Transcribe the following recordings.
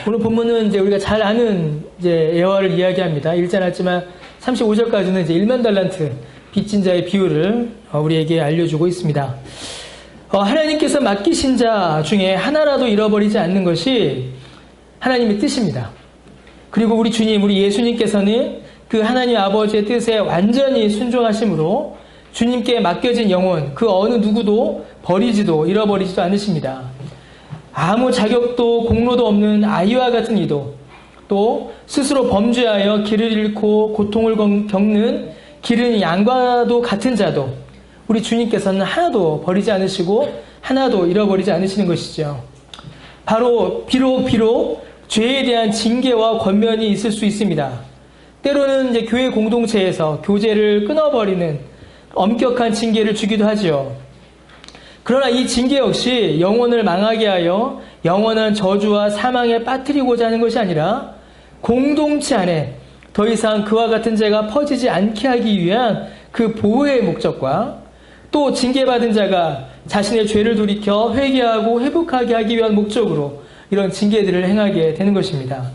오늘 본문은 이제 우리가 잘 아는 이제 예화를 이야기합니다. 읽지 않았지만 35절까지는 이제 1만 달란트 빚진 자의 비유를 우리에게 알려주고 있습니다. 하나님께서 맡기신 자 중에 하나라도 잃어버리지 않는 것이 하나님의 뜻입니다. 그리고 우리 주님, 우리 예수님께서는 그 하나님 아버지의 뜻에 완전히 순종하심으로 주님께 맡겨진 영혼, 그 어느 누구도 버리지도 잃어버리지도 않으십니다. 아무 자격도 공로도 없는 아이와 같은 이도, 또 스스로 범죄하여 길을 잃고 고통을 겪는 기른 양과도 같은 자도 우리 주님께서는 하나도 버리지 않으시고 하나도 잃어버리지 않으시는 것이죠. 바로 비록 죄에 대한 징계와 권면이 있을 수 있습니다. 때로는 이제 교회 공동체에서 교제를 끊어버리는 엄격한 징계를 주기도 하지요. 그러나 이 징계 역시 영혼을 망하게 하여 영원한 저주와 사망에 빠뜨리고자 하는 것이 아니라 공동체 안에 더 이상 그와 같은 죄가 퍼지지 않게 하기 위한 그 보호의 목적과 또 징계받은 자가 자신의 죄를 돌이켜 회개하고 회복하게 하기 위한 목적으로 이런 징계들을 행하게 되는 것입니다.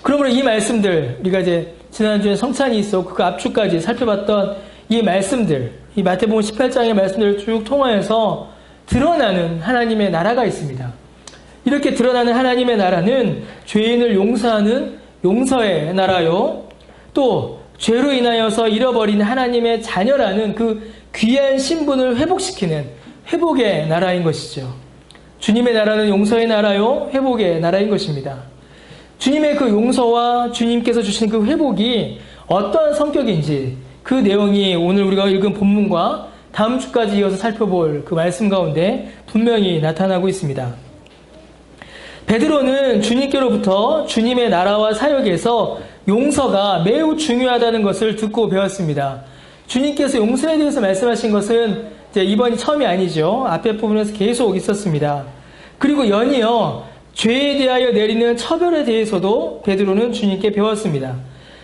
그러므로 이 말씀들, 우리가 이제 지난주에 성찬이 있었고 그 앞주까지 살펴봤던 이 말씀들, 이 마태복음 18장의 말씀들을 쭉 통하여서 드러나는 하나님의 나라가 있습니다. 이렇게 드러나는 하나님의 나라는 죄인을 용서하는 용서의 나라요, 또 죄로 인하여서 잃어버린 하나님의 자녀라는 그 귀한 신분을 회복시키는 회복의 나라인 것이죠. 주님의 나라는 용서의 나라요, 회복의 나라인 것입니다. 주님의 그 용서와 주님께서 주신 그 회복이 어떠한 성격인지 그 내용이 오늘 우리가 읽은 본문과 다음 주까지 이어서 살펴볼 그 말씀 가운데 분명히 나타나고 있습니다. 베드로는 주님께로부터 주님의 나라와 사역에서 용서가 매우 중요하다는 것을 듣고 배웠습니다. 주님께서 용서에 대해서 말씀하신 것은 이제 이번이 처음이 아니죠. 앞에 부분에서 계속 있었습니다. 그리고 연이어 죄에 대하여 내리는 처벌에 대해서도 베드로는 주님께 배웠습니다.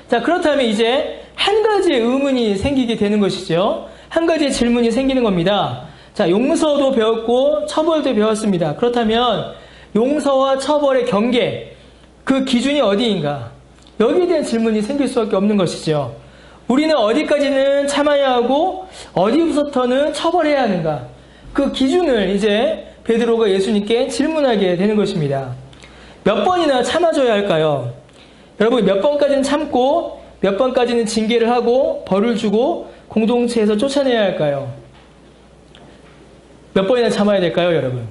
자, 그렇다면 이제 한 가지의 의문이 생기게 되는 것이죠. 한 가지의 질문이 생기는 겁니다. 자, 용서도 배웠고 처벌도 배웠습니다. 그렇다면 용서와 처벌의 경계, 그 기준이 어디인가? 여기에 대한 질문이 생길 수밖에 없는 것이죠. 우리는 어디까지는 참아야 하고 어디부터는 처벌해야 하는가? 그 기준을 이제 베드로가 예수님께 질문하게 되는 것입니다. 몇 번이나 참아줘야 할까요? 여러분, 몇 번까지는 참고 몇 번까지는 징계를 하고 벌을 주고 공동체에서 쫓아내야 할까요? 몇 번이나 참아야 될까요, 여러분?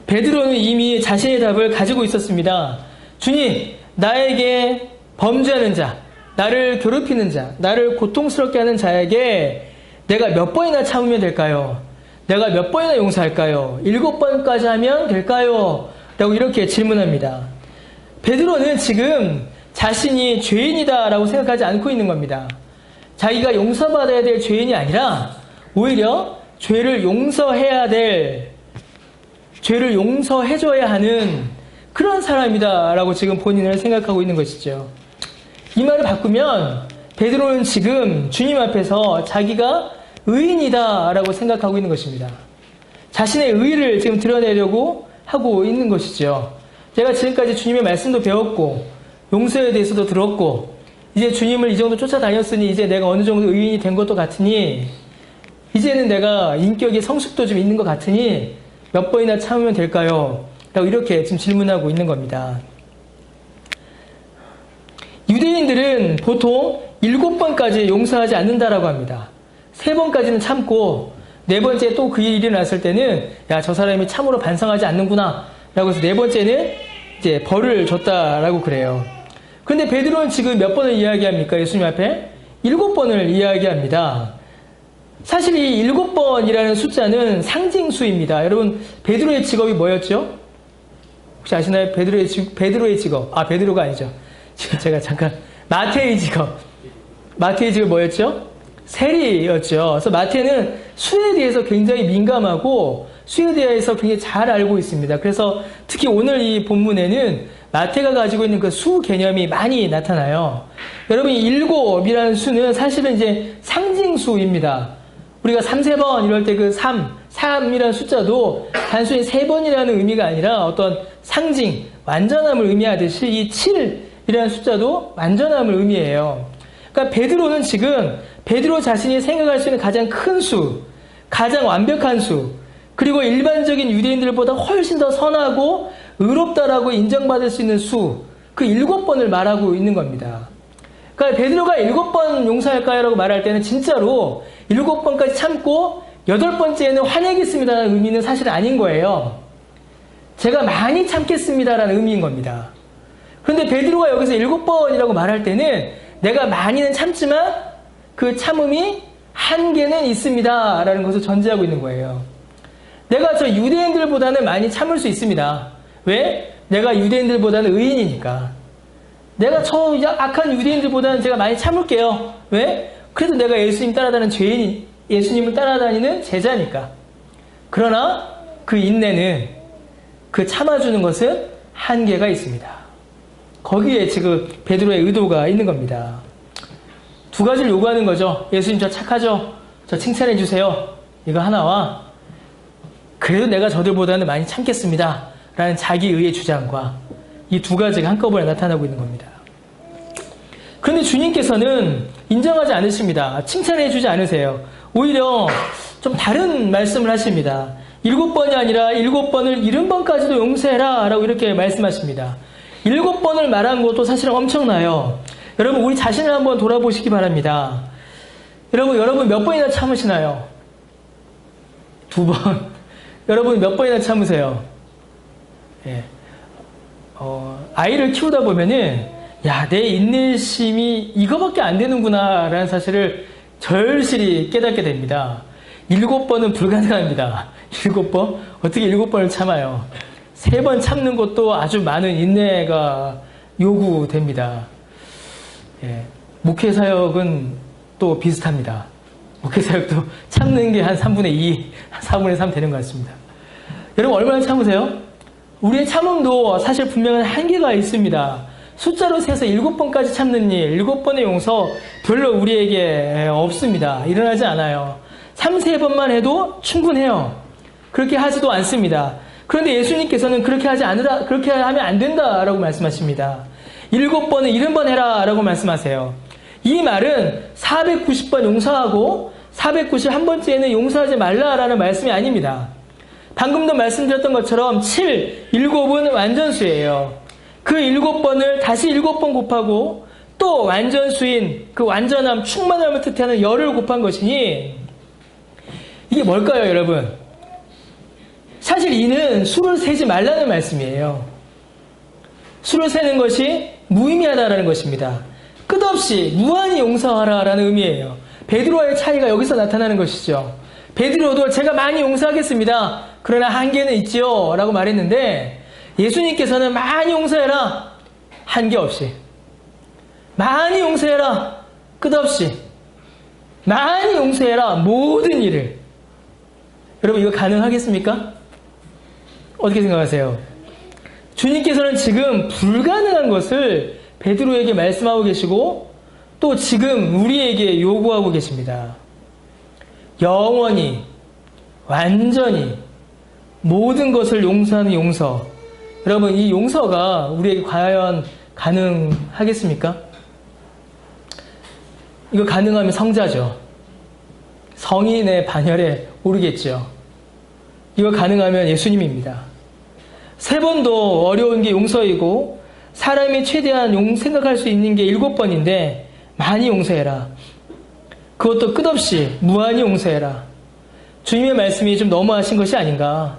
베드로는 이미 자신의 답을 가지고 있었습니다. 주님, 나에게 범죄하는 자, 나를 괴롭히는 자, 나를 고통스럽게 하는 자에게 내가 몇 번이나 참으면 될까요? 내가 몇 번이나 용서할까요? 7번까지 하면 될까요? 라고 이렇게 질문합니다. 베드로는 지금 자신이 죄인이다 라고 생각하지 않고 있는 겁니다. 자기가 용서받아야 될 죄인이 아니라 오히려 죄를 용서해줘야 하는 그런 사람이다 라고 지금 본인을 생각하고 있는 것이죠. 이 말을 바꾸면 베드로는 지금 주님 앞에서 자기가 의인이다 라고 생각하고 있는 것입니다. 자신의 의의를 지금 드러내려고 하고 있는 것이죠. 제가 지금까지 주님의 말씀도 배웠고 용서에 대해서도 들었고 이제 주님을 이 정도 쫓아다녔으니 이제 내가 어느 정도 의인이 된 것도 같으니 이제는 내가 인격의 성숙도 좀 있는 것 같으니 몇 번이나 참으면 될까요? 라고 이렇게 지금 질문하고 있는 겁니다. 유대인들은 보통 7번까지 용서하지 않는다라고 합니다. 3번까지는 참고 4번째 또 그 일이 일어났을 때는 야, 저 사람이 참으로 반성하지 않는구나 라고 해서 4번째는 이제 벌을 줬다라고 그래요. 그런데 베드로는 지금 몇 번을 이야기합니까? 예수님 앞에 7번을 이야기합니다. 사실 이 7번이라는 숫자는 상징수입니다. 여러분, 베드로의 직업이 뭐였죠? 혹시 아시나요? 베드로의 직업. 아, 베드로가 아니죠. 제가 잠깐 마태의 직업 뭐였죠? 세리였죠. 그래서 마태는 수에 대해서 굉장히 민감하고 수에 대해서 굉장히 잘 알고 있습니다. 그래서 특히 오늘 이 본문에는 마태가 가지고 있는 그 수 개념이 많이 나타나요. 여러분, 7이라는 수는 사실은 이제 상징수입니다. 우리가 3, 3번 이럴 때 그 3 3이라는 숫자도 단순히 3번이라는 의미가 아니라 어떤 상징, 완전함을 의미하듯이 이 7이라는 숫자도 완전함을 의미해요. 그러니까 베드로는 지금 베드로 자신이 생각할 수 있는 가장 큰 수, 가장 완벽한 수, 그리고 일반적인 유대인들보다 훨씬 더 선하고 의롭다라고 인정받을 수 있는 수, 그 7번을 말하고 있는 겁니다. 그러니까 베드로가 7번 용서할까요? 라고 말할 때는 진짜로 7번까지 참고 8번째에는 환영했습니다라는 의미는 사실 아닌 거예요. 제가 많이 참겠습니다라는 의미인 겁니다. 그런데 베드로가 여기서 7번이라고 말할 때는 내가 많이는 참지만 그 참음이 한계는 있습니다라는 것을 전제하고 있는 거예요. 내가 저 유대인들보다는 많이 참을 수 있습니다. 왜? 내가 유대인들보다는 의인이니까. 내가 저 악한 유대인들보다는 제가 많이 참을게요. 왜? 그래도 내가 예수님 따라다니는 죄인이, 예수님을 따라다니는 제자니까. 그러나 그 인내는, 그 참아주는 것은 한계가 있습니다. 거기에 지금 베드로의 의도가 있는 겁니다. 두 가지를 요구하는 거죠. 예수님 저 착하죠? 저 칭찬해 주세요. 이거 하나와 그래도 내가 저들보다는 많이 참겠습니다. 라는 자기의의 주장과 이 두 가지가 한꺼번에 나타나고 있는 겁니다. 그런데 주님께서는 인정하지 않으십니다. 칭찬해 주지 않으세요. 오히려 좀 다른 말씀을 하십니다. 7번이 아니라 7번을 70번까지도 용서해라 라고 이렇게 말씀하십니다. 7번을 말한 것도 사실은 엄청나요. 여러분 우리 자신을 한번 돌아보시기 바랍니다. 여러분 몇 번이나 참으시나요? 2번. 여러분 몇 번이나 참으세요? 예. 아이를 키우다 보면은 야, 내 인내심이 이거밖에 안 되는구나 라는 사실을 절실히 깨닫게 됩니다. 7번은 불가능합니다. 7번? 어떻게 7번을 참아요? 3번 참는 것도 아주 많은 인내가 요구됩니다. 예. 목회사역은 또 비슷합니다. 목회사역도 참는 게 한 3분의 2, 4분의 3 되는 것 같습니다. 여러분 얼마나 참으세요? 우리의 참음도 사실 분명한 한계가 있습니다. 숫자로 세서 7번까지 참는 일, 7번의 용서 별로 우리에게 없습니다. 일어나지 않아요. 3, 4번만 해도 충분해요. 그렇게 하지도 않습니다. 그런데 예수님께서는 그렇게 하면 안 된다라고 말씀하십니다. 7번은 70번 해라 라고 말씀하세요. 이 말은 490번 용서하고 491번째에는 용서하지 말라라는 말씀이 아닙니다. 방금도 말씀드렸던 것처럼 7, 7은 완전수예요. 그 7번을 다시 7번 곱하고 또 완전수인 그 완전함, 충만함을 뜻하는 열을 곱한 것이니 이게 뭘까요, 여러분? 사실 이는 수를 세지 말라는 말씀이에요. 수를 세는 것이 무의미하다라는 것입니다. 끝없이 무한히 용서하라라는 의미예요. 베드로와의 차이가 여기서 나타나는 것이죠. 베드로도 제가 많이 용서하겠습니다. 그러나 한계는 있지요 라고 말했는데 예수님께서는 많이 용서해라. 한계 없이. 많이 용서해라. 끝없이. 많이 용서해라. 모든 일을. 여러분 이거 가능하겠습니까? 어떻게 생각하세요? 주님께서는 지금 불가능한 것을 베드로에게 말씀하고 계시고 또 지금 우리에게 요구하고 계십니다. 영원히, 완전히 모든 것을 용서하는 용서. 여러분 이 용서가 우리에게 과연 가능하겠습니까? 이거 가능하면 성자죠. 성인의 반열에 오르겠죠. 이거 가능하면 예수님입니다. 3번도 어려운 게 용서이고 사람이 최대한 생각할 수 있는 게 7번인데 많이 용서해라. 그것도 끝없이 무한히 용서해라. 주님의 말씀이 좀 너무하신 것이 아닌가.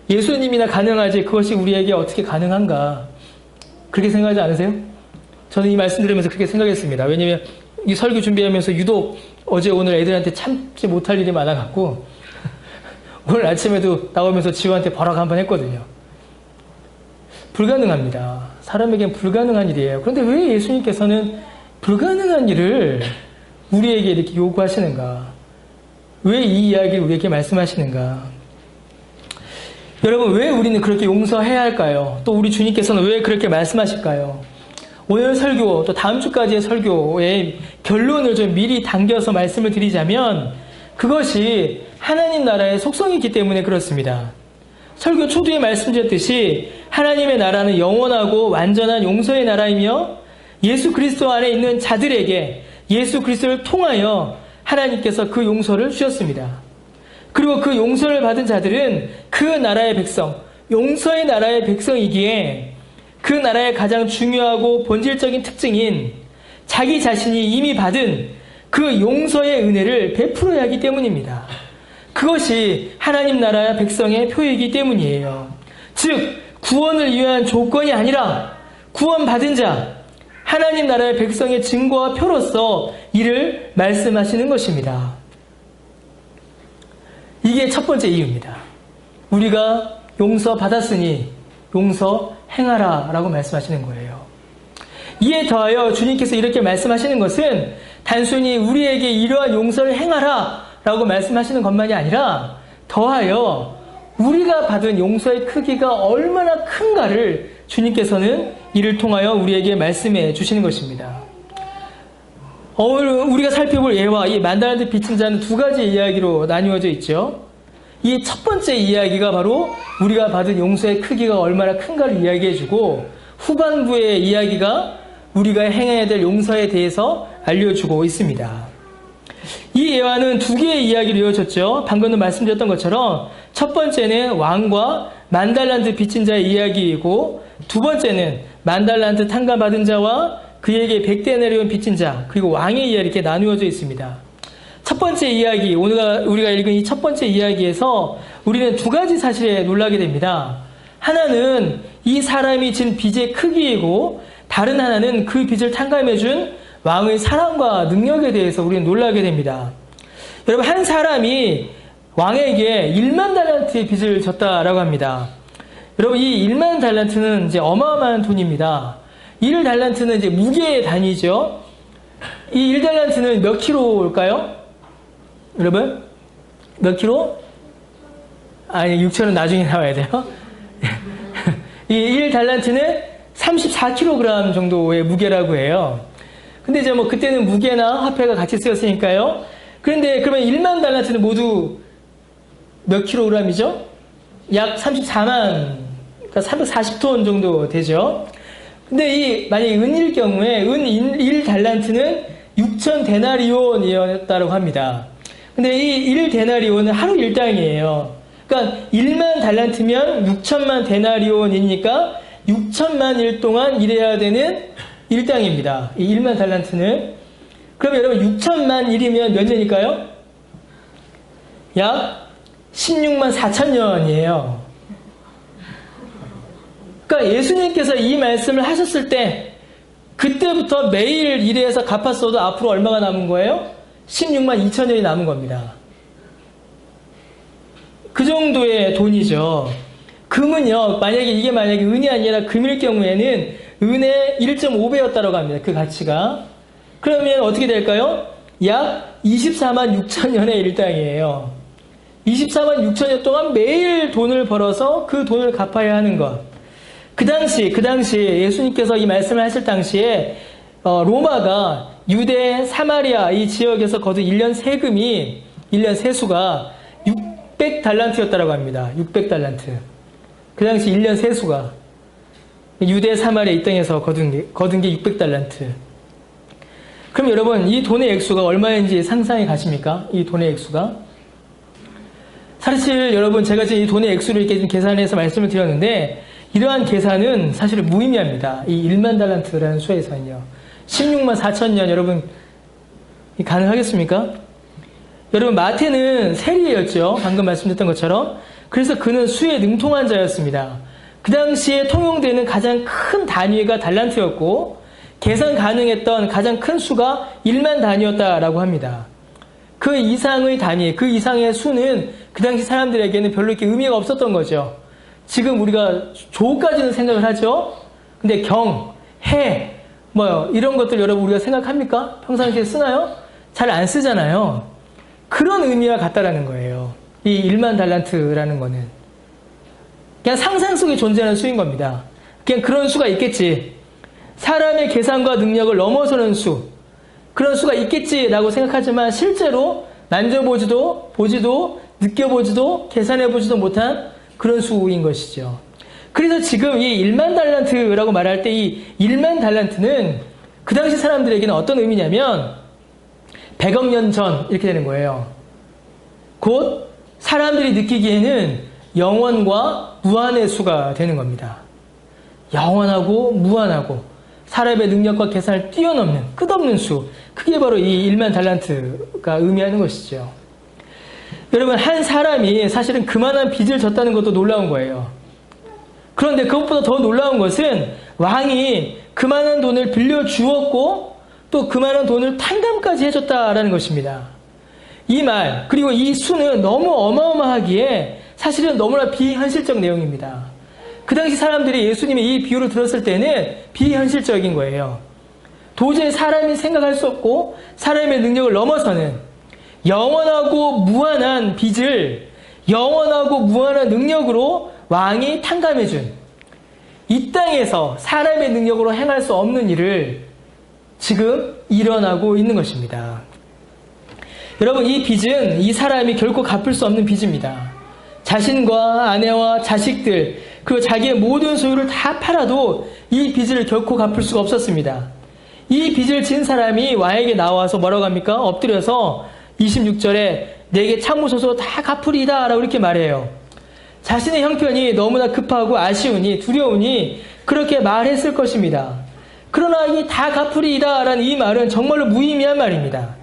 예수님이나 가능하지 그것이 우리에게 어떻게 가능한가. 그렇게 생각하지 않으세요? 저는 이 말씀 들으면서 그렇게 생각했습니다. 왜냐하면 이 설교 준비하면서 유독 어제 오늘 애들한테 참지 못할 일이 많아갖고 오늘 아침에도 나오면서 지호한테 버럭 한번 했거든요. 불가능합니다. 사람에겐 불가능한 일이에요. 그런데 왜 예수님께서는 불가능한 일을 우리에게 이렇게 요구하시는가? 왜 이 이야기를 우리에게 말씀하시는가? 여러분 왜 우리는 그렇게 용서해야 할까요? 또 우리 주님께서는 왜 그렇게 말씀하실까요? 오늘 설교 또 다음 주까지의 설교의 결론을 좀 미리 당겨서 말씀을 드리자면 그것이 하나님 나라의 속성이기 때문에 그렇습니다. 설교 초두에 말씀드렸듯이 하나님의 나라는 영원하고 완전한 용서의 나라이며 예수 그리스도 안에 있는 자들에게 예수 그리스도를 통하여 하나님께서 그 용서를 주셨습니다. 그리고 그 용서를 받은 자들은 그 나라의 백성, 용서의 나라의 백성이기에 그 나라의 가장 중요하고 본질적인 특징인 자기 자신이 이미 받은 그 용서의 은혜를 베풀어야 하기 때문입니다. 그것이 하나님 나라 백성의 표이기 때문이에요. 즉 구원을 위한 조건이 아니라 구원받은 자, 하나님 나라의 백성의 증거와 표로서 이를 말씀하시는 것입니다. 이게 첫 번째 이유입니다. 우리가 용서받았으니 용서 행하라 라고 말씀하시는 거예요. 이에 더하여 주님께서 이렇게 말씀하시는 것은 단순히 우리에게 이러한 용서를 행하라 라고 말씀하시는 것만이 아니라 더하여 우리가 받은 용서의 크기가 얼마나 큰가를 주님께서는 이를 통하여 우리에게 말씀해 주시는 것입니다. 오늘 우리가 살펴볼 예와 이 만달란트 빚진 자는 두 가지 이야기로 나뉘어져 있죠. 이 첫 번째 이야기가 바로 우리가 받은 용서의 크기가 얼마나 큰가를 이야기해주고 후반부의 이야기가 우리가 행해야 될 용서에 대해서 알려주고 있습니다. 이 예화는 두 개의 이야기로 이어졌죠. 방금도 말씀드렸던 것처럼 첫 번째는 왕과 만달란트 빚진 자의 이야기이고 두 번째는 만달란트 탕감받은 자와 그에게 100데나리온 빚진 자 그리고 왕의 이야기 이렇게 나누어져 있습니다. 첫 번째 이야기, 오늘 우리가 읽은 이 첫 번째 이야기에서 우리는 두 가지 사실에 놀라게 됩니다. 하나는 이 사람이 진 빚의 크기이고 다른 하나는 그 빚을 탕감해준 왕의 사랑과 능력에 대해서 우리는 놀라게 됩니다. 여러분, 한 사람이 왕에게 1만 달란트의 빚을 졌다라고 합니다. 여러분, 이 1만 달란트는 이제 어마어마한 돈입니다. 1달란트는 이제 무게의 단위죠. 이 1달란트는 몇 킬로일까요? 여러분? 몇 킬로? 아니, 6천은 나중에 나와야 돼요. 이 1달란트는 34kg 정도의 무게라고 해요. 근데 이제 뭐 그때는 무게나 화폐가 같이 쓰였으니까요. 그런데 그러면 1만 달란트는 모두 몇 킬로그램이죠? 약 34만, 그러니까 340톤 정도 되죠. 근데 만약에 은일 경우에 은 1달란트는 6천 데나리온이었다고 합니다. 근데 이 1데나리온은 하루 일당이에요. 그러니까 1만 달란트면 6천만 데나리온이니까 6천만 일 동안 일해야 되는 일당입니다. 이 1만 달란트는. 그러면 여러분 6천만 일이면 몇 년일까요? 약 16만 4천 년이에요. 그러니까 예수님께서 이 말씀을 하셨을 때 그때부터 매일 일해서 갚았어도 앞으로 얼마가 남은 거예요? 16만 2천 년이 남은 겁니다. 그 정도의 돈이죠. 금은요, 이게 만약에 은이 아니라 금일 경우에는 은의 1.5배였다고 합니다. 그 가치가. 그러면 어떻게 될까요? 약 24만 6천 년의 일당이에요. 24만 6천 년 동안 매일 돈을 벌어서 그 돈을 갚아야 하는 것. 그 당시 예수님께서 이 말씀을 하실 당시에 로마가 유대 사마리아 이 지역에서 거둔 1년 세금이 1년 세수가 600달란트였다고 합니다. 600달란트. 그 당시 1년 세수가 유대 사마리아 이 땅에서 거둔 게 600달란트. 그럼 여러분 이 돈의 액수가 얼마인지 상상해 가십니까? 이 돈의 액수가? 사실 여러분 제가 지금 이 돈의 액수를 이렇게 계산해서 말씀을 드렸는데 이러한 계산은 사실 무의미합니다. 이 1만 달란트라는 수에서는요. 16만 4천 년 여러분 가능하겠습니까? 여러분 마태는 세리였죠. 방금 말씀드렸던 것처럼. 그래서 그는 수에 능통한 자였습니다. 그 당시에 통용되는 가장 큰 단위가 달란트였고 계산 가능했던 가장 큰 수가 1만 단위였다라고 합니다. 그 이상의 단위, 그 이상의 수는 그 당시 사람들에게는 별로 이렇게 의미가 없었던 거죠. 지금 우리가 조까지는 생각을 하죠. 근데 경, 해, 이런 것들 여러분 우리가 생각합니까? 평상시에 쓰나요? 잘 안 쓰잖아요. 그런 의미와 같다라는 거예요. 이 1만 달란트라는 거는. 그냥 상상 속에 존재하는 수인 겁니다. 그냥 그런 수가 있겠지. 사람의 계산과 능력을 넘어서는 수. 그런 수가 있겠지라고 생각하지만 실제로 만져보지도 보지도 느껴보지도 계산해보지도 못한 그런 수인 것이죠. 그래서 지금 이 1만 달란트라고 말할 때 이 1만 달란트는 그 당시 사람들에게는 어떤 의미냐면 100억 년 전 이렇게 되는 거예요. 곧 사람들이 느끼기에는 영원과 무한의 수가 되는 겁니다. 영원하고 무한하고 사람의 능력과 계산을 뛰어넘는 끝없는 수, 그게 바로 이 1만 달란트가 의미하는 것이죠. 여러분, 한 사람이 사실은 그만한 빚을 졌다는 것도 놀라운 거예요. 그런데 그것보다 더 놀라운 것은 왕이 그만한 돈을 빌려주었고 또 그만한 돈을 탕감까지 해줬다라는 것입니다. 이 말, 그리고 이 수는 너무 어마어마하기에 사실은 너무나 비현실적 내용입니다. 그 당시 사람들이 예수님의 이 비유를 들었을 때는 비현실적인 거예요. 도저히 사람이 생각할 수 없고 사람의 능력을 넘어서는 영원하고 무한한 빚을 영원하고 무한한 능력으로 왕이 탕감해준 이 땅에서 사람의 능력으로 행할 수 없는 일을 지금 일어나고 있는 것입니다. 여러분, 이 빚은 이 사람이 결코 갚을 수 없는 빚입니다. 자신과 아내와 자식들 그리고 자기의 모든 소유를 다 팔아도 이 빚을 결코 갚을 수가 없었습니다. 이 빚을 진 사람이 왕에게 나와서 뭐라고 합니까? 엎드려서 26절에 내게 참으소서 다 갚으리이다 라고 이렇게 말해요. 자신의 형편이 너무나 급하고 아쉬우니 두려우니 그렇게 말했을 것입니다. 그러나 이 다 갚으리이다 라는 이 말은 정말로 무의미한 말입니다.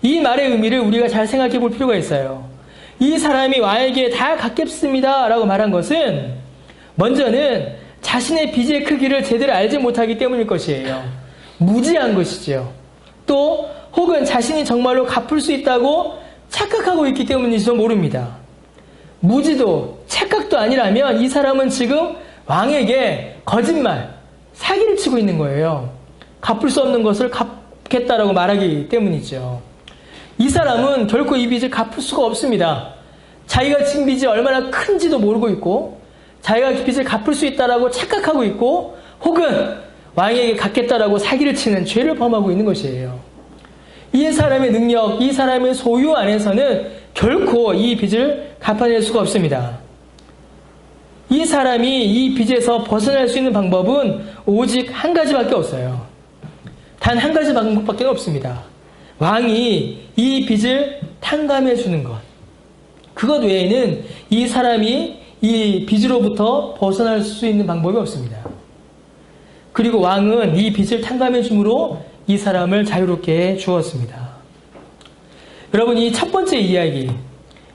이 말의 의미를 우리가 잘 생각해 볼 필요가 있어요. 이 사람이 왕에게 다 갚겠습니다 라고 말한 것은 먼저는 자신의 빚의 크기를 제대로 알지 못하기 때문일 것이에요. 무지한 것이죠. 또 혹은 자신이 정말로 갚을 수 있다고 착각하고 있기 때문일지도 모릅니다. 무지도 착각도 아니라면 이 사람은 지금 왕에게 거짓말, 사기를 치고 있는 거예요. 갚을 수 없는 것을 갚겠다라고 말하기 때문이죠. 이 사람은 결코 이 빚을 갚을 수가 없습니다. 자기가 진 빚이 얼마나 큰지도 모르고 있고 자기가 빚을 갚을 수 있다라고 착각하고 있고 혹은 왕에게 갚겠다라고 사기를 치는 죄를 범하고 있는 것이에요. 이 사람의 능력, 이 사람의 소유 안에서는 결코 이 빚을 갚아낼 수가 없습니다. 이 사람이 이 빚에서 벗어날 수 있는 방법은 오직 한 가지밖에 없어요. 단 한 가지 방법밖에 없습니다. 왕이 이 빚을 탕감해 주는 것. 그것 외에는 이 사람이 이 빚으로부터 벗어날 수 있는 방법이 없습니다. 그리고 왕은 이 빚을 탕감해 줌으로 이 사람을 자유롭게 주었습니다. 여러분, 이 첫 번째 이야기,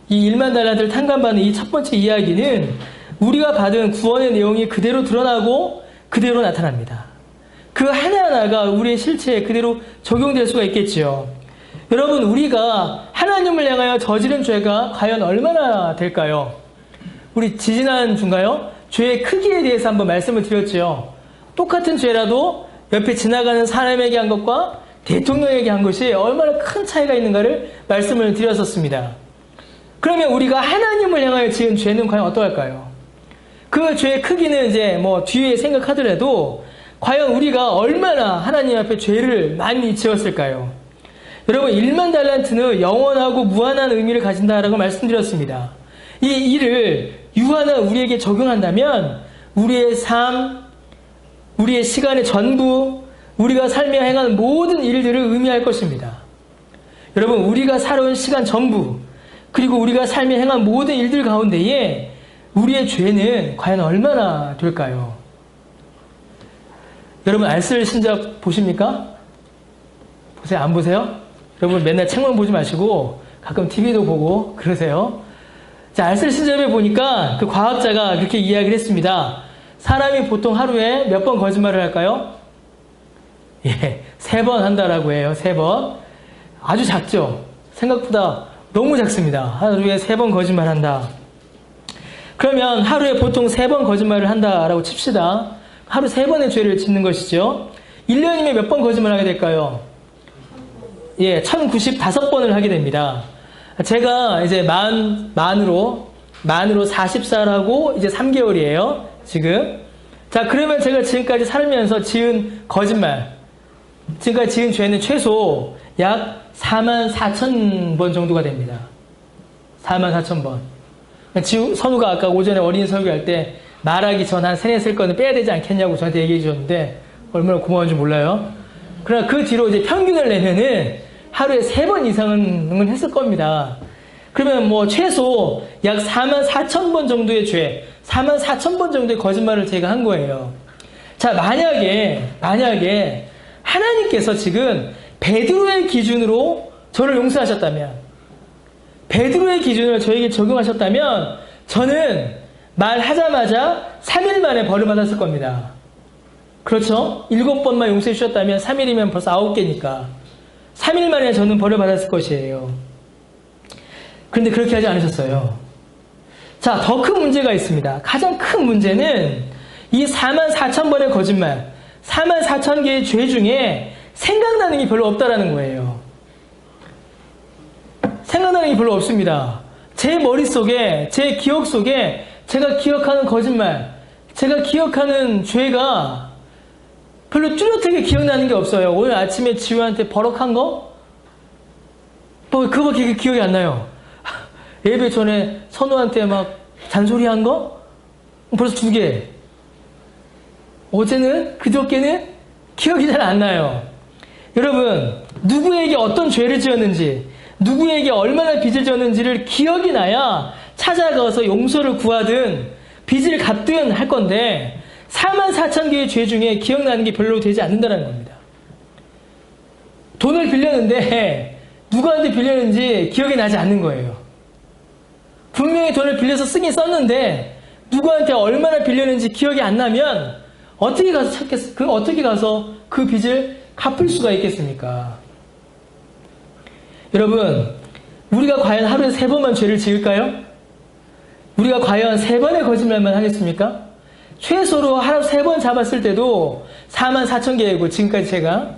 이 1만 달란트를 탕감받는 이 첫 번째 이야기는 우리가 받은 구원의 내용이 그대로 드러나고 그대로 나타납니다. 그 하나하나가 우리의 실체에 그대로 적용될 수가 있겠지요. 여러분, 우리가 하나님을 향하여 저지른 죄가 과연 얼마나 될까요? 우리 지지난 주인가요? 죄의 크기에 대해서 한번 말씀을 드렸죠. 똑같은 죄라도 옆에 지나가는 사람에게 한 것과 대통령에게 한 것이 얼마나 큰 차이가 있는가를 말씀을 드렸었습니다. 그러면 우리가 하나님을 향하여 지은 죄는 과연 어떠할까요? 그 죄의 크기는 이제 뒤에 생각하더라도 과연 우리가 얼마나 하나님 앞에 죄를 많이 지었을까요? 여러분, 1만 달란트는 영원하고 무한한 의미를 가진다라고 말씀드렸습니다. 이 일을 유한한 우리에게 적용한다면 우리의 삶, 우리의 시간의 전부, 우리가 살며 행하는 모든 일들을 의미할 것입니다. 여러분, 우리가 살아온 시간 전부, 그리고 우리가 살며 행한 모든 일들 가운데에 우리의 죄는 과연 얼마나 될까요? 여러분, 안쓸 신작 보십니까? 보세요? 안 보세요? 여러분, 맨날 책만 보지 마시고 가끔 TV도 보고 그러세요. 자, 안쓸 신작에 보니까 그 과학자가 그렇게 이야기를 했습니다. 사람이 보통 하루에 몇 번 거짓말을 할까요? 예, 3번 한다라고 해요. 3번. 아주 작죠? 생각보다 너무 작습니다. 하루에 3번 거짓말 한다. 그러면 하루에 보통 3번 거짓말을 한다라고 칩시다. 하루 3번의 죄를 짓는 것이죠. 1년이면 몇 번 거짓말 하게 될까요? 예, 1095번을 하게 됩니다. 제가 이제 만으로 40살하고 이제 3개월이에요. 지금. 자, 그러면 제가 지금까지 살면서 지은 거짓말, 지금까지 지은 죄는 최소 약 44,000번 정도가 됩니다. 44,000번. 선우가 아까 오전에 어린이 설교할 때 말하기 전 한 3-4건은 빼야 되지 않겠냐고 저한테 얘기해 주셨는데 얼마나 고마운 줄 몰라요. 그러나 그 뒤로 이제 평균을 내면은 하루에 3번 이상은 했을 겁니다. 그러면 뭐 최소 약 44,000번 정도의 죄, 44,000번 정도의 거짓말을 제가 한 거예요. 자, 만약에 하나님께서 지금 베드로의 기준으로 저를 용서하셨다면, 베드로의 기준을 저에게 적용하셨다면 저는 말하자마자 3일 만에 벌을 받았을 겁니다. 그렇죠? 7번만 용서해 주셨다면 3일이면 벌써 9개니까 3일 만에 저는 벌을 받았을 것이에요. 그런데 그렇게 하지 않으셨어요. 자, 더 큰 문제가 있습니다. 가장 큰 문제는 이 44,000번의 거짓말, 44,000개의 죄 중에 생각나는 게 별로 없다라는 거예요. 생각나는 게 별로 없습니다. 제 머릿속에, 제 기억 속에 제가 기억하는 거짓말, 제가 기억하는 죄가 별로 뚜렷하게 기억나는 게 없어요. 오늘 아침에 지우한테 버럭한 거? 뭐 그거밖에 기억이 안 나요. 예배 전에 선우한테 막 잔소리한 거? 벌써 2개. 어제는, 그저께는 기억이 잘 안 나요. 여러분, 누구에게 어떤 죄를 지었는지, 누구에게 얼마나 빚을 졌는지를 기억이 나야 찾아가서 용서를 구하든 빚을 갚든 할 건데 44,000개의 죄 중에 기억나는 게 별로 되지 않는다는 겁니다. 돈을 빌렸는데 누구한테 빌렸는지 기억이 나지 않는 거예요. 분명히 돈을 빌려서 쓰긴 썼는데 누구한테 얼마나 빌렸는지 기억이 안 나면 어떻게 가서 그 빚을 갚을 수가 있겠습니까? 여러분, 우리가 과연 하루에 3번만 죄를 지을까요? 우리가 과연 3번의 거짓말만 하겠습니까? 최소로 하루 3번 잡았을 때도 44,000개이고 지금까지 제가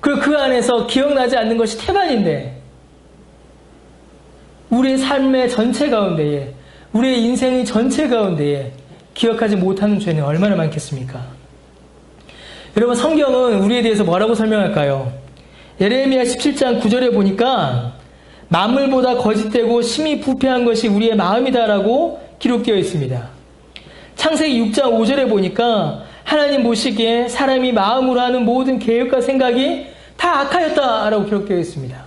그리고 그 안에서 기억나지 않는 것이 태반인데 우리의 삶의 전체 가운데에 우리의 인생의 전체 가운데에 기억하지 못하는 죄는 얼마나 많겠습니까? 여러분, 성경은 우리에 대해서 뭐라고 설명할까요? 예레미야 17장 9절에 보니까 만물보다 거짓되고 심히 부패한 것이 우리의 마음이다라고 기록되어 있습니다. 창세기 6장 5절에 보니까 하나님 보시기에 사람이 마음으로 하는 모든 계획과 생각이 다 악하였다라고 기록되어 있습니다.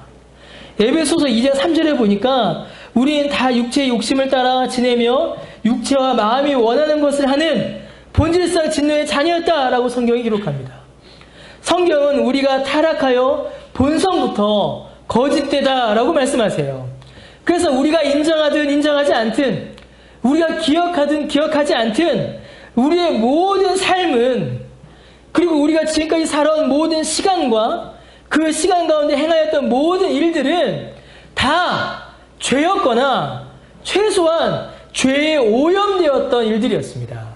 에베소서 2장 3절에 보니까 우리는 다 육체의 욕심을 따라 지내며 육체와 마음이 원하는 것을 하는 본질상 진노의 자녀였다라고 성경이 기록합니다. 성경은 우리가 타락하여 본성부터 거짓되다라고 말씀하세요. 그래서 우리가 인정하든 인정하지 않든 우리가 기억하든 기억하지 않든 우리의 모든 삶은 그리고 우리가 지금까지 살아온 모든 시간과 그 시간 가운데 행하였던 모든 일들은 다 죄였거나 최소한 죄에 오염되었던 일들이었습니다.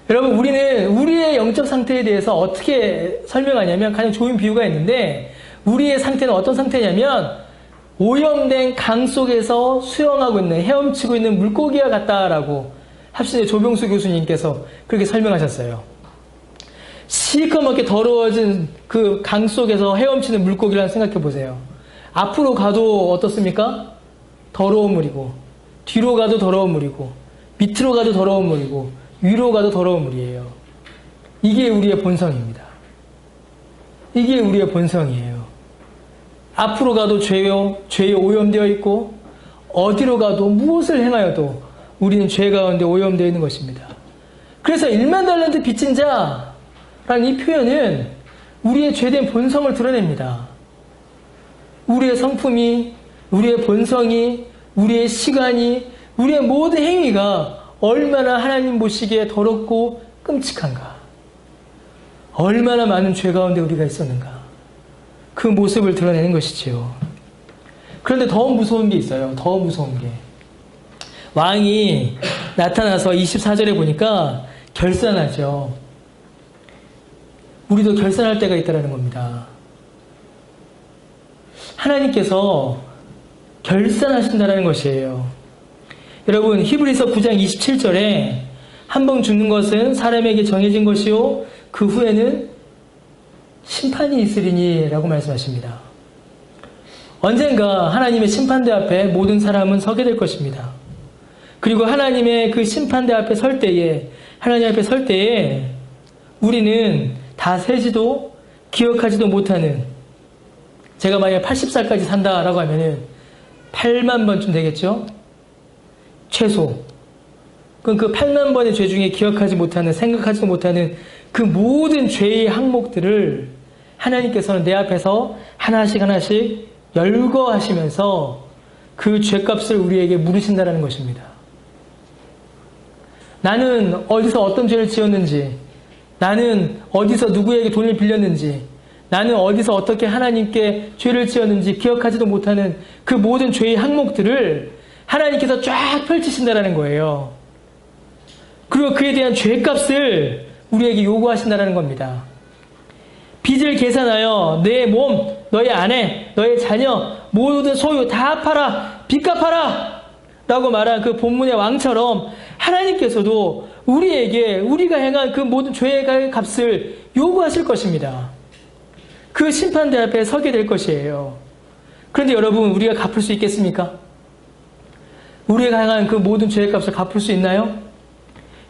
여러분, 우리는 우리의 영적 상태에 대해서 어떻게 설명하냐면 가장 좋은 비유가 있는데 우리의 상태는 어떤 상태냐면 오염된 강 속에서 수영하고 있는, 헤엄치고 있는 물고기와 같다라고 합신의 조병수 교수님께서 그렇게 설명하셨어요. 시커멓게 더러워진 그 강 속에서 헤엄치는 물고기를 생각해 보세요. 앞으로 가도 어떻습니까? 더러운 물이고, 뒤로 가도 더러운 물이고, 밑으로 가도 더러운 물이고, 위로 가도 더러운 물이에요. 이게 우리의 본성입니다. 이게 우리의 본성이에요. 앞으로 가도 죄에 오염되어 있고 어디로 가도 무엇을 행하여도 우리는 죄 가운데 오염되어 있는 것입니다. 그래서 1만 달란트 빚진 자라는 이 표현은 우리의 죄된 본성을 드러냅니다. 우리의 성품이, 우리의 본성이, 우리의 시간이, 우리의 모든 행위가 얼마나 하나님 보시기에 더럽고 끔찍한가. 얼마나 많은 죄 가운데 우리가 있었는가. 그 모습을 드러내는 것이지요. 그런데 더 무서운 게 있어요. 더 무서운 게. 왕이 나타나서 24절에 보니까 결산하죠. 우리도 결산할 때가 있다는 겁니다. 하나님께서 결산하신다는 것이에요. 여러분, 히브리서 9장 27절에 한 번 죽는 것은 사람에게 정해진 것이요 그 후에는 심판이 있으리니 라고 말씀하십니다. 언젠가 하나님의 심판대 앞에 모든 사람은 서게 될 것입니다. 그리고 하나님의 그 심판대 앞에 설 때에, 하나님 앞에 설 때에 우리는 다 세지도 기억하지도 못하는, 제가 만약에 80살까지 산다라고 하면은 8만 번쯤 되겠죠? 최소. 그럼 그 8만 번의 죄 중에 기억하지 못하는, 생각하지도 못하는 그 모든 죄의 항목들을 하나님께서는 내 앞에서 하나씩 하나씩 열거하시면서 그 죄값을 우리에게 물으신다는 것입니다. 나는 어디서 어떤 죄를 지었는지, 나는 어디서 누구에게 돈을 빌렸는지, 나는 어디서 어떻게 하나님께 죄를 지었는지 기억하지도 못하는 그 모든 죄의 항목들을 하나님께서 쫙 펼치신다는 거예요. 그리고 그에 대한 죄값을 우리에게 요구하신다는 겁니다. 빚을 계산하여 내 몸, 너의 아내, 너의 자녀, 모든 소유 다 팔아, 빚 갚아라! 라고 말한 그 본문의 왕처럼 하나님께서도 우리에게 우리가 행한 그 모든 죄의 값을 요구하실 것입니다. 그 심판대 앞에 서게 될 것이에요. 그런데 여러분, 우리가 갚을 수 있겠습니까? 우리가 행한 그 모든 죄의 값을 갚을 수 있나요?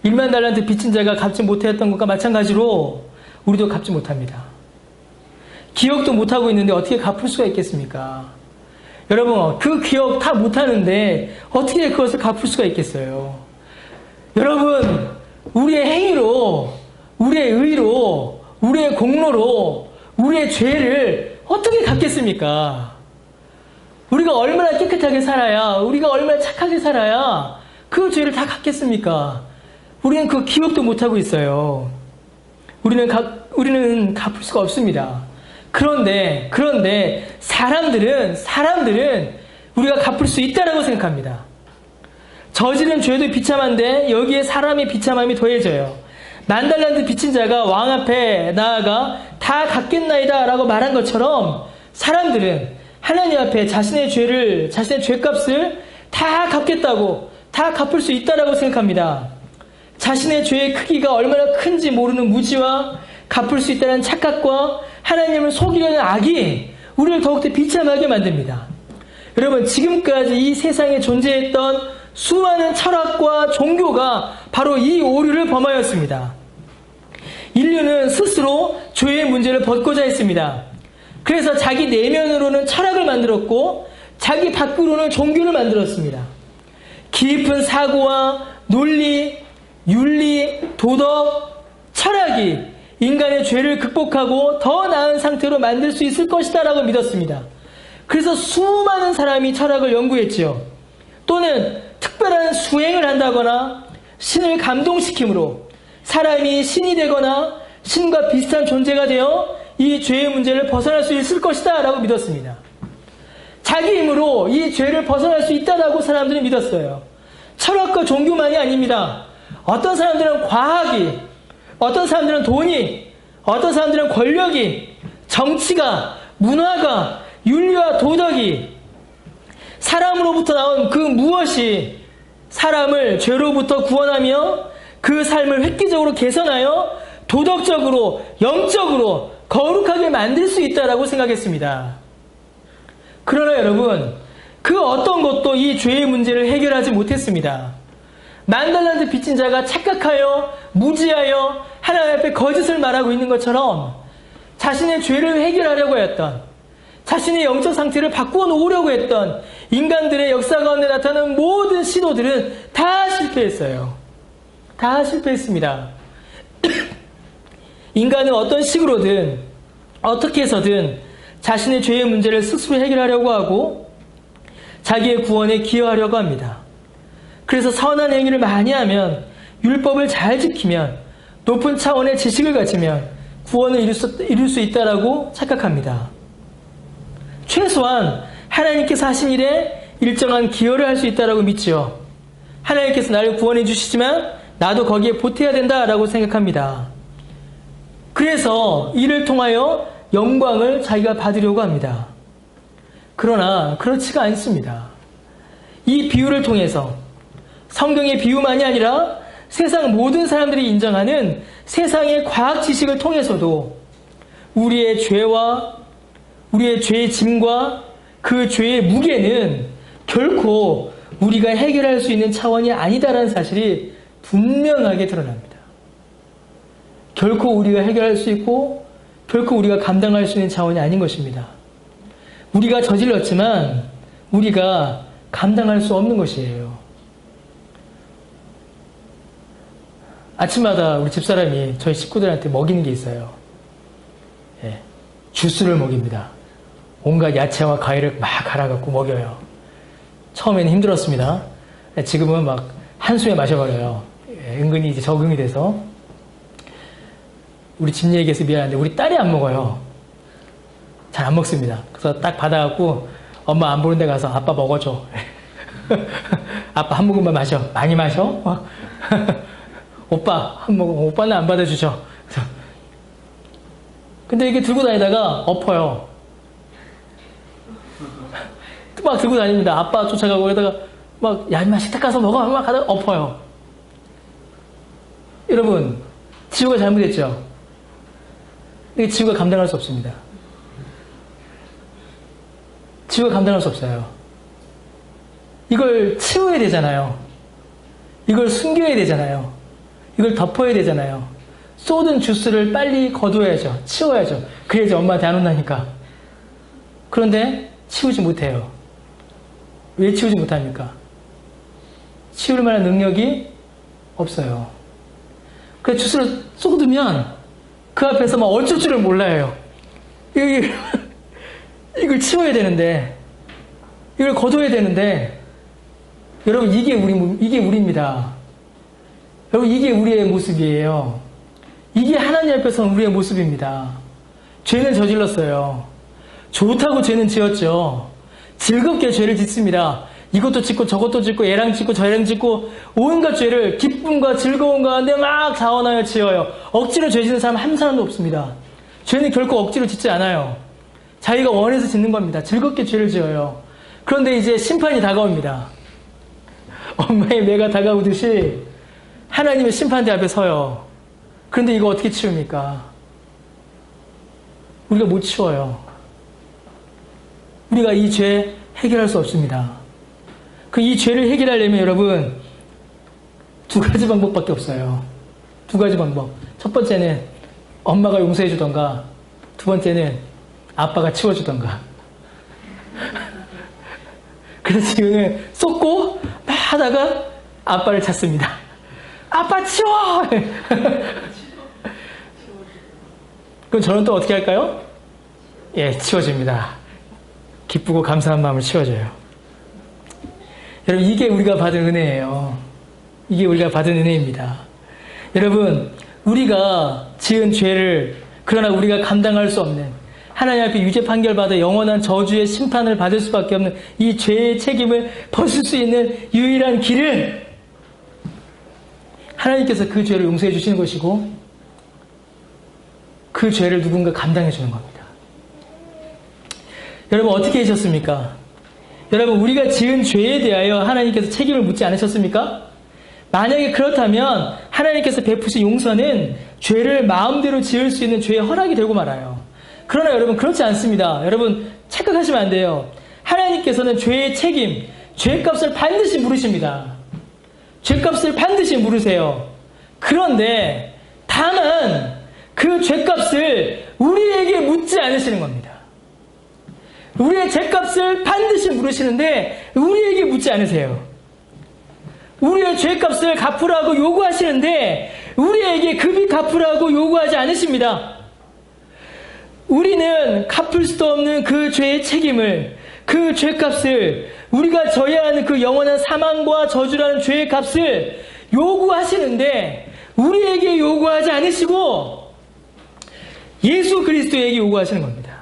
1만 달란트 빚진 자가 갚지 못했던 것과 마찬가지로 우리도 갚지 못합니다. 기억도 못하고 있는데 어떻게 갚을 수가 있겠습니까? 여러분, 그 기억 다 못하는데 어떻게 그것을 갚을 수가 있겠어요? 여러분, 우리의 행위로, 우리의 의로, 우리의 공로로 우리의 죄를 어떻게 갚겠습니까? 우리가 얼마나 깨끗하게 살아야, 우리가 얼마나 착하게 살아야 그 죄를 다 갚겠습니까? 우리는 그 기억도 못하고 있어요. 우리는 갚을 수가 없습니다. 그런데 사람들은 우리가 갚을 수 있다라고 생각합니다. 저지른 죄도 비참한데 여기에 사람의 비참함이 더해져요. 1만 달란트 빚진 자가 왕 앞에 나아가 다 갚겠나이다 라고 말한 것처럼 사람들은 하나님 앞에 자신의 죄값을 다 갚겠다고, 다 갚을 수 있다라고 생각합니다. 자신의 죄의 크기가 얼마나 큰지 모르는 무지와 갚을 수 있다는 착각과 하나님을 속이려는 악이 우리를 더욱더 비참하게 만듭니다. 여러분, 지금까지 이 세상에 존재했던 수많은 철학과 종교가 바로 이 오류를 범하였습니다. 인류는 스스로 죄의 문제를 벗고자 했습니다. 그래서 자기 내면으로는 철학을 만들었고 자기 밖으로는 종교를 만들었습니다. 깊은 사고와 논리, 윤리, 도덕, 철학이 인간의 죄를 극복하고 더 나은 상태로 만들 수 있을 것이다 라고 믿었습니다. 그래서 수많은 사람이 철학을 연구했지요. 또는 특별한 수행을 한다거나 신을 감동시킴으로 사람이 신이 되거나 신과 비슷한 존재가 되어 이 죄의 문제를 벗어날 수 있을 것이다 라고 믿었습니다. 자기 힘으로 이 죄를 벗어날 수 있다라고 사람들이 믿었어요. 철학과 종교만이 아닙니다. 어떤 사람들은 과학이, 어떤 사람들은 돈이, 어떤 사람들은 권력이, 정치가, 문화가, 윤리와 도덕이, 사람으로부터 나온 그 무엇이 사람을 죄로부터 구원하며 그 삶을 획기적으로 개선하여 도덕적으로, 영적으로 거룩하게 만들 수 있다라고 생각했습니다. 그러나 여러분, 그 어떤 것도 이 죄의 문제를 해결하지 못했습니다. 1만 달란트 빚진 자가 착각하여 무지하여 하나님 앞에 거짓을 말하고 있는 것처럼 자신의 죄를 해결하려고 했던, 자신의 영적 상태를 바꾸어 놓으려고 했던 인간들의 역사 가운데 나타나는 모든 시도들은 다 실패했어요. 다 실패했습니다. 인간은 어떤 식으로든 어떻게 해서든 자신의 죄의 문제를 스스로 해결하려고 하고 자기의 구원에 기여하려고 합니다. 그래서 선한 행위를 많이 하면, 율법을 잘 지키면, 높은 차원의 지식을 가지면 구원을 이룰 수 있다라고 착각합니다. 최소한 하나님께서 하신 일에 일정한 기여를 할 수 있다라고 믿지요. 하나님께서 나를 구원해 주시지만 나도 거기에 보태야 된다라고 생각합니다. 그래서 이를 통하여 영광을 자기가 받으려고 합니다. 그러나 그렇지가 않습니다. 이 비유를 통해서 성경의 비유만이 아니라 세상 모든 사람들이 인정하는 세상의 과학 지식을 통해서도 우리의 죄와 우리의 죄의 짐과 그 죄의 무게는 결코 우리가 해결할 수 있는 차원이 아니다라는 사실이 분명하게 드러납니다. 결코 우리가 해결할 수 있고 결코 우리가 감당할 수 있는 차원이 아닌 것입니다. 우리가 저질렀지만 우리가 감당할 수 없는 것이에요. 아침마다 우리 집사람이 저희 식구들한테 먹이는 게 있어요. 예, 주스를 먹입니다. 온갖 야채와 과일을 막 갈아갖고 먹여요. 처음에는 힘들었습니다. 지금은 막 한숨에 마셔버려요. 예, 은근히 이제 적응이 돼서. 우리 집 얘기해서 미안한데 우리 딸이 안 먹어요. 잘 안 먹습니다. 그래서 딱 받아갖고 엄마 안 보는 데 가서 아빠 먹어줘. 아빠 한 모금만 마셔. 많이 마셔? 오빠 한 모금. 오빠는 안 받아주죠. 근데 이게 들고 다니다가 엎어요. 막 들고 다닙니다. 아빠 쫓아가고 그러다가 막 야 임마 식탁 가서 먹어 막 하다가 엎어요. 여러분 지우가 잘못했죠. 이게 지우가 감당할 수 없습니다. 지우가 감당할 수 없어요. 이걸 치워야 되잖아요. 이걸 숨겨야 되잖아요. 이걸 덮어야 되잖아요. 쏟은 주스를 빨리 거둬야죠. 치워야죠. 그래야지 엄마한테 안 혼나니까. 그런데 치우지 못해요. 왜 치우지 못합니까? 치울 만한 능력이 없어요. 그래서 주스를 쏟으면 그 앞에서 막 어쩔 줄을 몰라요. 이걸 치워야 되는데, 이걸 거둬야 되는데, 여러분, 이게 우리입니다. 여러분, 이게 우리의 모습이에요. 이게 하나님 앞에서는 우리의 모습입니다. 죄는 저질렀어요. 좋다고 죄는 지었죠. 즐겁게 죄를 짓습니다. 이것도 짓고 저것도 짓고 얘랑 짓고 저랑 짓고 온갖 죄를 기쁨과 즐거움 가운데 막 자원하여 지어요. 억지로 죄 짓는 사람 한 사람도 없습니다. 죄는 결코 억지로 짓지 않아요. 자기가 원해서 짓는 겁니다. 즐겁게 죄를 지어요. 그런데 이제 심판이 다가옵니다. 엄마의 매가 다가오듯이 하나님의 심판대 앞에 서요. 그런데 이거 어떻게 치웁니까? 우리가 못 치워요. 우리가 이 죄 해결할 수 없습니다. 이 죄를 해결하려면 여러분 두 가지 방법밖에 없어요. 두 가지 방법. 첫 번째는 엄마가 용서해 주던가, 두 번째는 아빠가 치워주던가. 그래서 지금은 쏟고 막 하다가 아빠를 찾습니다. 아빠 치워! 그럼 저는 또 어떻게 할까요? 예, 치워줍니다. 기쁘고 감사한 마음을 치워줘요. 여러분, 이게 우리가 받은 은혜예요. 이게 우리가 받은 은혜입니다. 여러분, 우리가 지은 죄를, 그러나 우리가 감당할 수 없는, 하나님 앞에 유죄 판결받아 영원한 저주의 심판을 받을 수밖에 없는 이 죄의 책임을 벗을 수 있는 유일한 길은 하나님께서 그 죄를 용서해 주시는 것이고, 그 죄를 누군가 감당해 주는 겁니다. 여러분, 어떻게 하셨습니까? 여러분, 우리가 지은 죄에 대하여 하나님께서 책임을 묻지 않으셨습니까? 만약에 그렇다면 하나님께서 베푸신 용서는 죄를 마음대로 지을 수 있는 죄의 허락이 되고 말아요. 그러나 여러분, 그렇지 않습니다. 여러분, 착각하시면 안 돼요. 하나님께서는 죄의 책임, 죄값을 반드시 물으십니다. 죄값을 반드시 물으세요. 그런데 다만 그 죄값을 우리에게 묻지 않으시는 겁니다. 우리의 죄값을 반드시 물으시는데 우리에게 묻지 않으세요. 우리의 죄값을 갚으라고 요구하시는데 우리에게 급히 갚으라고 요구하지 않으십니다. 우리는 갚을 수도 없는 그 죄의 책임을, 그 죄값을, 우리가 져야 하는 그 영원한 사망과 저주라는 죄의 값을 요구하시는데 우리에게 요구하지 않으시고 예수 그리스도에게 요구하시는 겁니다.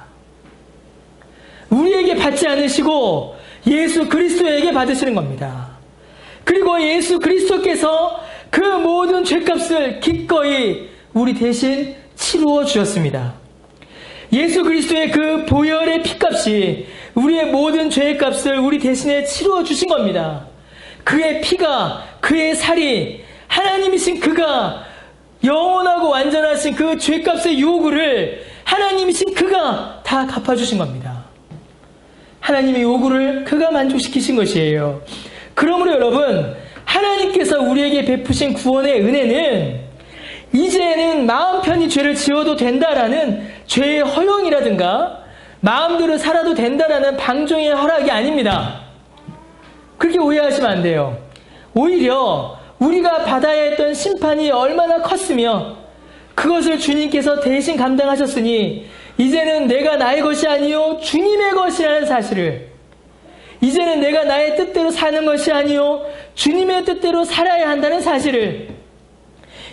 우리에게 받지 않으시고 예수 그리스도에게 받으시는 겁니다. 그리고 예수 그리스도께서 그 모든 죄값을 기꺼이 우리 대신 치루어 주셨습니다. 예수 그리스도의 그 보혈의 피값이 우리의 모든 죄의 값을 우리 대신에 치루어 주신 겁니다. 그의 피가, 그의 살이, 하나님이신 그가, 영원하고 완전하신 그 죄값의 요구를 하나님이신 그가 다 갚아주신 겁니다. 하나님의 요구를 그가 만족시키신 것이에요. 그러므로 여러분, 하나님께서 우리에게 베푸신 구원의 은혜는 이제는 마음 편히 죄를 지어도 된다라는 죄의 허용이라든가 마음대로 살아도 된다라는 방종의 허락이 아닙니다. 그렇게 오해하시면 안 돼요. 오히려 우리가 받아야 했던 심판이 얼마나 컸으며 그것을 주님께서 대신 감당하셨으니 이제는 내가 나의 것이 아니요 주님의 것이라는 사실을, 이제는 내가 나의 뜻대로 사는 것이 아니요 주님의 뜻대로 살아야 한다는 사실을,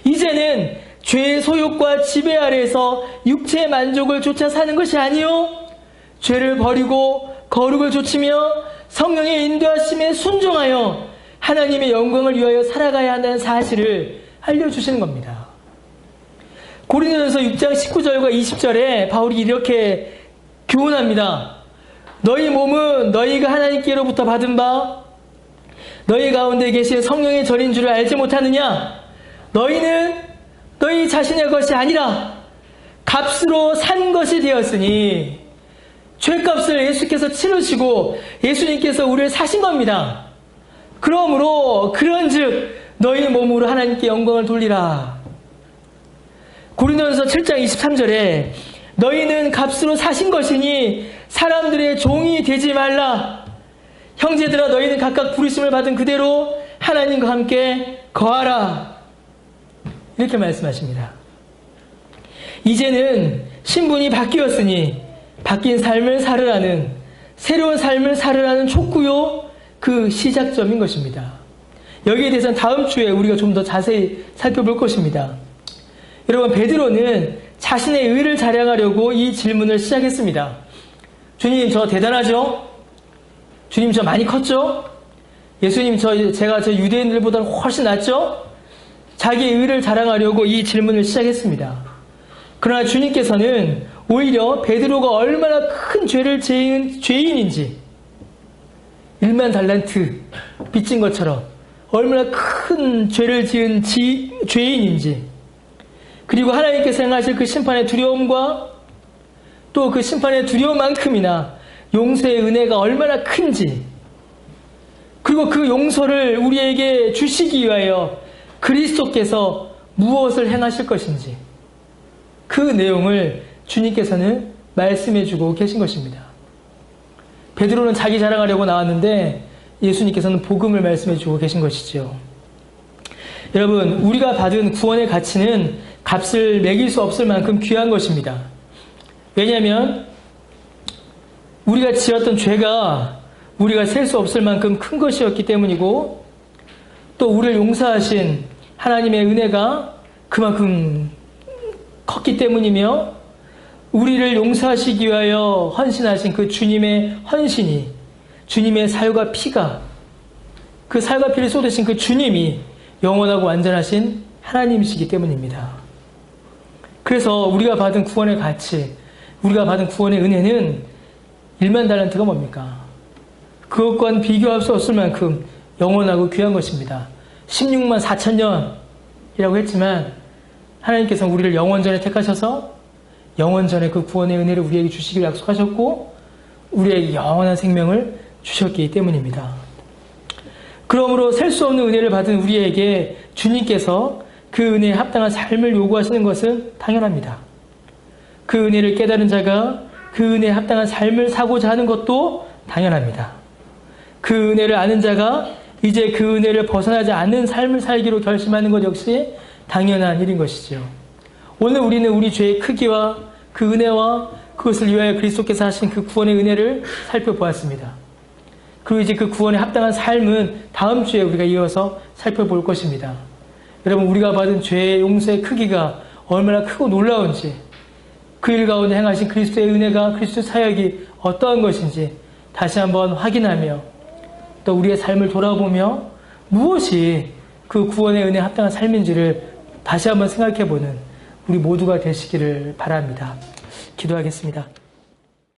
이제는 죄의 소욕과 지배 아래에서 육체의 만족을 쫓아 사는 것이 아니요 죄를 버리고 거룩을 좇으며 성령의 인도하심에 순종하여 하나님의 영광을 위하여 살아가야 한다는 사실을 알려주시는 겁니다. 고린도전서 6장 19절과 20절에 바울이 이렇게 교훈합니다. 너희 몸은 너희가 하나님께로부터 받은 바 너희 가운데 계신 성령의 절인 줄을 알지 못하느냐? 너희는 너희 자신의 것이 아니라 값으로 산 것이 되었으니, 죄값을 예수께서 치르시고 예수님께서 우리를 사신 겁니다. 그러므로 그런즉 너희 몸으로 하나님께 영광을 돌리라. 고린도전서 7장 23절에 너희는 값으로 사신 것이니 사람들의 종이 되지 말라. 형제들아, 너희는 각각 부르심을 받은 그대로 하나님과 함께 거하라. 이렇게 말씀하십니다. 이제는 신분이 바뀌었으니 바뀐 삶을 살으라는, 새로운 삶을 살으라는 촉구요, 그 시작점인 것입니다. 여기에 대해서는 다음 주에 우리가 좀 더 자세히 살펴볼 것입니다. 여러분, 베드로는 자신의 의를 자랑하려고 이 질문을 시작했습니다. 주님, 저 대단하죠? 주님, 저 많이 컸죠? 예수님, 제가 유대인들보다 훨씬 낫죠? 자기의 의를 자랑하려고 이 질문을 시작했습니다. 그러나 주님께서는 오히려 베드로가 얼마나 큰 죄를 지은 죄인인지, 1만 달란트 빚진 것처럼 얼마나 큰 죄를 지은 죄인인지, 그리고 하나님께서 행하실 그 심판의 두려움과 또 그 심판의 두려움만큼이나 용서의 은혜가 얼마나 큰지, 그리고 그 용서를 우리에게 주시기 위하여 그리스도께서 무엇을 행하실 것인지, 그 내용을 주님께서는 말씀해주고 계신 것입니다. 베드로는 자기 자랑하려고 나왔는데 예수님께서는 복음을 말씀해주고 계신 것이죠. 여러분, 우리가 받은 구원의 가치는 값을 매길 수 없을 만큼 귀한 것입니다. 왜냐하면 우리가 지었던 죄가 우리가 셀 수 없을 만큼 큰 것이었기 때문이고, 또 우리를 용서하신 하나님의 은혜가 그만큼 컸기 때문이며, 우리를 용서하시기 위하여 헌신하신 그 주님의 헌신이, 주님의 살과 피가, 그 살과 피를 쏟으신 그 주님이 영원하고 완전하신 하나님이시기 때문입니다. 그래서 우리가 받은 구원의 가치, 우리가 받은 구원의 은혜는 1만 달란트가 뭡니까? 그것과는 비교할 수 없을 만큼 영원하고 귀한 것입니다. 16만 4천 년이라고 했지만 하나님께서 우리를 영원전에 택하셔서 영원전에 그 구원의 은혜를 우리에게 주시기를 약속하셨고 우리에게 영원한 생명을 주셨기 때문입니다. 그러므로 셀 수 없는 은혜를 받은 우리에게 주님께서 그 은혜에 합당한 삶을 요구하시는 것은 당연합니다. 그 은혜를 깨달은 자가 그 은혜에 합당한 삶을 사고자 하는 것도 당연합니다. 그 은혜를 아는 자가 이제 그 은혜를 벗어나지 않는 삶을 살기로 결심하는 것 역시 당연한 일인 것이죠. 오늘 우리는 우리 죄의 크기와 그 은혜와 그것을 위하여 그리스도께서 하신 그 구원의 은혜를 살펴보았습니다. 그리고 이제 그 구원에 합당한 삶은 다음 주에 우리가 이어서 살펴볼 것입니다. 여러분, 우리가 받은 죄의 용서의 크기가 얼마나 크고 놀라운지, 그 일 가운데 행하신 그리스도의 은혜가, 그리스도의 사역이 어떠한 것인지 다시 한번 확인하며 또 우리의 삶을 돌아보며 무엇이 그 구원의 은혜에 합당한 삶인지를 다시 한번 생각해보는 우리 모두가 되시기를 바랍니다. 기도하겠습니다.